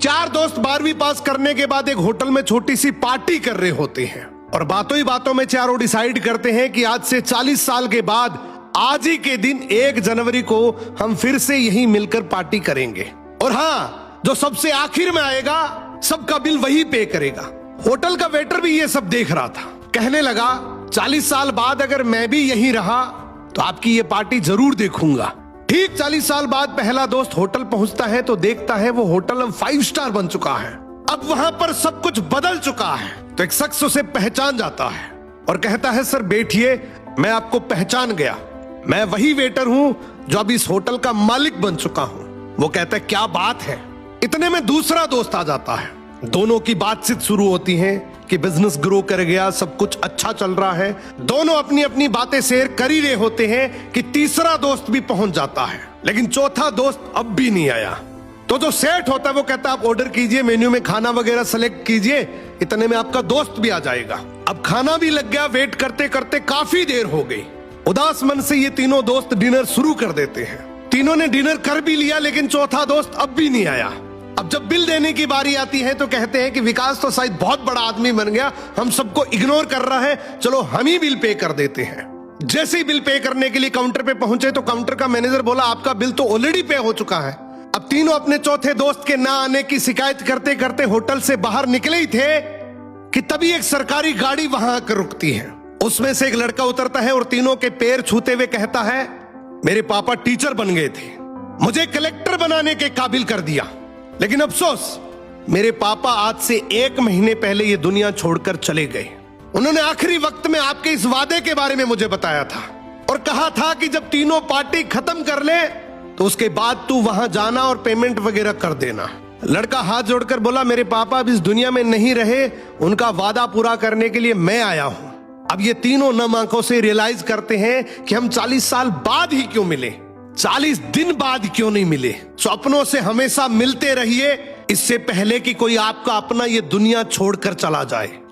चार दोस्त 12वीं पास करने के बाद एक होटल में छोटी सी पार्टी कर रहे होते हैं और बातों ही बातों में चारों डिसाइड करते हैं कि आज से 40 साल के बाद आज ही के दिन 1 जनवरी को हम फिर से यहीं मिलकर पार्टी करेंगे। और हाँ, जो सबसे आखिर में आएगा सबका बिल वही पे करेगा। होटल का वेटर भी ये सब देख रहा था। कहने लगा 40 साल बाद अगर मैं भी यहीं रहा तो आपकी ये पार्टी जरूर देखूंगा। ठीक 40 साल बाद पहला दोस्त होटल पहुंचता है तो देखता है वो होटल अब 5 स्टार बन चुका है। अब वहां पर सब कुछ बदल चुका है। तो एक शख्स उसे पहचान जाता है और कहता है सर बैठिए, मैं आपको पहचान गया, मैं वही वेटर हूं जो अब इस होटल का मालिक बन चुका हूं। वो कहता है क्या बात है। इतने में दूसरा दोस्त आ जाता है। दोनों की बातचीत शुरू होती है कि बिजनेस ग्रो कर गया, सब कुछ अच्छा चल रहा है। दोनों अपनी अपनी बातें शेयर कर ही रहे होते हैं कि तीसरा दोस्त भी पहुंच जाता है, लेकिन चौथा दोस्त अब भी नहीं आया। तो जो सेठ होता है वो कहता है आप ऑर्डर कीजिए, मेन्यू में खाना वगैरह सेलेक्ट कीजिए, इतने में आपका दोस्त भी आ जाएगा। अब खाना भी लग गया। वेट करते करते काफी देर हो गई। उदास मन से ये तीनों दोस्त डिनर शुरू कर देते हैं। तीनों ने डिनर कर भी लिया, लेकिन चौथा दोस्त अब भी नहीं आया। अब जब बिल देने की बारी आती है तो कहते हैं कि विकास तो शायद बहुत बड़ा आदमी बन गया, हम सबको इग्नोर कर रहा है, चलो हम ही बिल पे कर देते हैं। जैसे ही बिल पे करने के लिए काउंटर पे पहुंचे तो काउंटर का मैनेजर बोला आपका बिल तो ऑलरेडी पे हो चुका है। अब तीनों अपने चौथे दोस्त के ना आने की शिकायत करते करते होटल से बाहर निकले ही थे कि तभी एक सरकारी गाड़ी वहां आकर रुकती है। उसमें से एक लड़का उतरता है और तीनों के पैर छूते हुए कहता है मेरे पापा टीचर बन गए थे, मुझे कलेक्टर बनाने के काबिल कर दिया, लेकिन अफसोस मेरे पापा आज से 1 महीने पहले ये दुनिया छोड़कर चले गए। उन्होंने आखिरी वक्त में आपके इस वादे के बारे में मुझे बताया था और कहा था कि जब तीनों पार्टी खत्म कर ले तो उसके बाद तू वहां जाना और पेमेंट वगैरह कर देना। लड़का हाथ जोड़कर बोला मेरे पापा अब इस दुनिया में नहीं रहे, उनका वादा पूरा करने के लिए मैं आया हूं। अब ये तीनों नम आंखों से रियलाइज करते हैं कि हम 40 साल बाद ही क्यों मिले, 40 दिन बाद क्यों नहीं मिले। स्वप्नों से हमेशा मिलते रहिए, इससे पहले कि कोई आपका अपना ये दुनिया छोड़कर चला जाए।